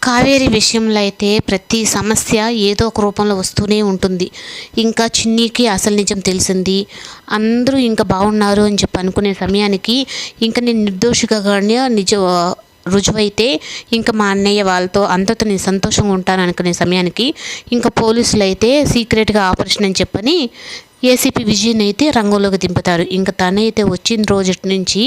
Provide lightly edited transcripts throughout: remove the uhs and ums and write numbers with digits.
కావేరి విషయంలో అయితే ప్రతి సమస్య ఏదో ఒక రూపంలో వస్తూనే ఉంటుంది. ఇంకా చిన్నీకి అసలు నిజం తెలిసింది. అందరూ ఇంకా బాగున్నారు అని చెప్పి అనుకునే సమయానికి ఇంకా నేను నిర్దోషిగానే రుజువైతే ఇంకా మా అన్నయ్య వాళ్ళతో అంతతో నేను సంతోషంగా ఉంటాను అనుకునే సమయానికి ఇంకా పోలీసులు అయితే సీక్రెట్గా ఆపరేషన్ అని చెప్పని ఏసీపీ విజయన్ అయితే రంగంలోకి దింపుతారు. ఇంకా తనైతే వచ్చిన రోజు నుంచి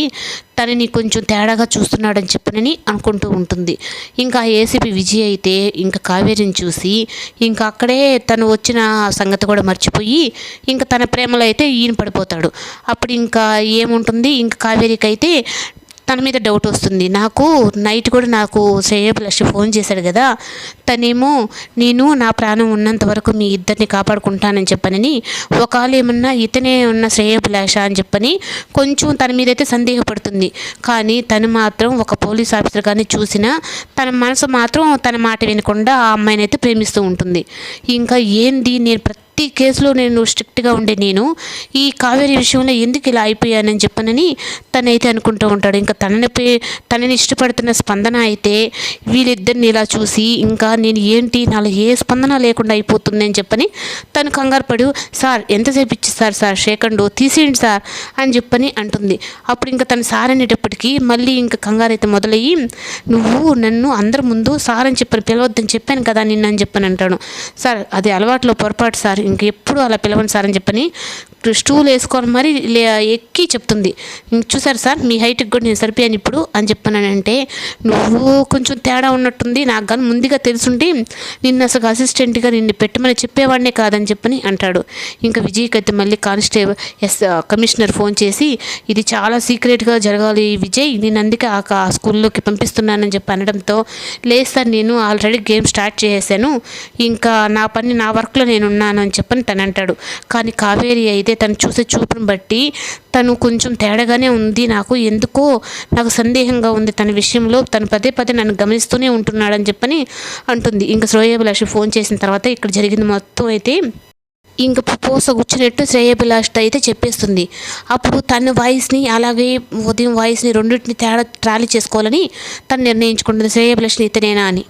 తనని కొంచెం తేడాగా చూస్తున్నాడని చెప్పనని అనుకుంటూ ఉంటుంది. ఇంకా ఏసీపీ విజయ్ అయితే ఇంకా కావేరిని చూసి ఇంకా అక్కడే తను వచ్చిన సంగతి కూడా మర్చిపోయి ఇంకా తన ప్రేమలో అయితే ఈయన పడిపోతాడు. అప్పుడు ఇంకా ఏముంటుంది, ఇంకా కావేరికి అయితే తన మీద డౌట్ వస్తుంది. నైట్ కూడా నాకు శ్రేయభిలాషి ఫోన్ చేశాడు కదా, తనేమో నేను నా ప్రాణం ఉన్నంత వరకు మీ ఇద్దరిని కాపాడుకుంటానని చెప్పనని, ఒకవేళ ఏమన్నా ఇతనే ఉన్న శ్రేయభిలాష అని చెప్పని కొంచెం తన మీద అయితే సందేహపడుతుంది. కానీ తను మాత్రం ఒక పోలీస్ ఆఫీసర్ కానీ చూసినా తన మనసు మాత్రం తన మాట వినకుండా ఆ అమ్మాయిని అయితే ప్రేమిస్తూ ఉంటుంది. ఇంకా ఏంది, నేను ప్రతి కేసులో నేను స్ట్రిక్ట్గా ఉండే నేను ఈ కావేరి విషయంలో ఎందుకు ఇలా అయిపోయానని చెప్పనని తనైతే అనుకుంటూ ఉంటాడు. ఇంకా తనని ఇష్టపడుతున్న స్పందన అయితే వీళ్ళిద్దరిని ఇలా చూసి ఇంకా నేను ఏంటి నాలో ఏ స్పందన లేకుండా అయిపోతుంది అని చెప్పని తను కంగారు పడు, సార్ ఎంతసేపు ఇచ్చిస్తారు సార్, షేకండు తీసేయండి సార్ అని చెప్పని అంటుంది. అప్పుడు ఇంకా తను సార్ అనేటప్పటికీ మళ్ళీ ఇంకా కంగారు అయితే మొదలయ్యి, నువ్వు నన్ను అందరి ముందు సార్ అని చెప్పని పిలవద్దని చెప్పాను కదా నిన్న అని చెప్పని అంటాను. సార్ అది అలవాట్లో పొరపాటు సార్, ఇంకెప్పుడు అలా పిలవండి సార్ అని చెప్పని స్టూల్ వేసుకొని మరి ఎక్కి చెప్తుంది. చూసారు సార్ మీ హైట్కి కూడా నేను సరిపోయాను ఇప్పుడు అని చెప్పానంటే, నువ్వు కొంచెం తేడా ఉన్నట్టుంది, నాకు కానీ ముందుగా తెలుసుంటే నిన్ను అసలు అసిస్టెంట్గా నిన్ను పెట్టమని చెప్పేవాడినే కాదని చెప్పని అంటాడు. ఇంకా విజయ్కి అయితే మళ్ళీ కమిషనర్ ఫోన్ చేసి ఇది చాలా సీక్రెట్గా జరగాలి విజయ్, నేను అందుకే ఆ స్కూల్లోకి పంపిస్తున్నానని చెప్పి అనడంతో, లేదు సార్ నేను ఆల్రెడీ గేమ్ స్టార్ట్ చేసేసాను, ఇంకా నా పని నా వర్క్లో నేను ఉన్నాను అని చెప్పని తను అంటాడు. కానీ కావేరి అయితే తను చూసే చూపును బట్టి తను కొంచెం తేడాగానే ఉంది, ఎందుకో నాకు సందేహంగా ఉంది తన విషయంలో, తను పదే పదే నన్ను గమనిస్తూనే ఉంటున్నాడని చెప్పని అంటుంది. ఇంకా శ్రేయభిలాషి ఫోన్ చేసిన తర్వాత ఇక్కడ జరిగింది మొత్తం అయితే ఇంక పూస కూర్చున్నట్టు శ్రేయభిలాషితో అయితే చెప్పేస్తుంది. అప్పుడు తన వాయిస్ని అలాగే ఉదయం వాయిస్ని రెండింటిని తేడా ట్రాలీ చేసుకోవాలని తను నిర్ణయించుకుంటుంది, శ్రేయభిలాషిని ఇతనేనా అని.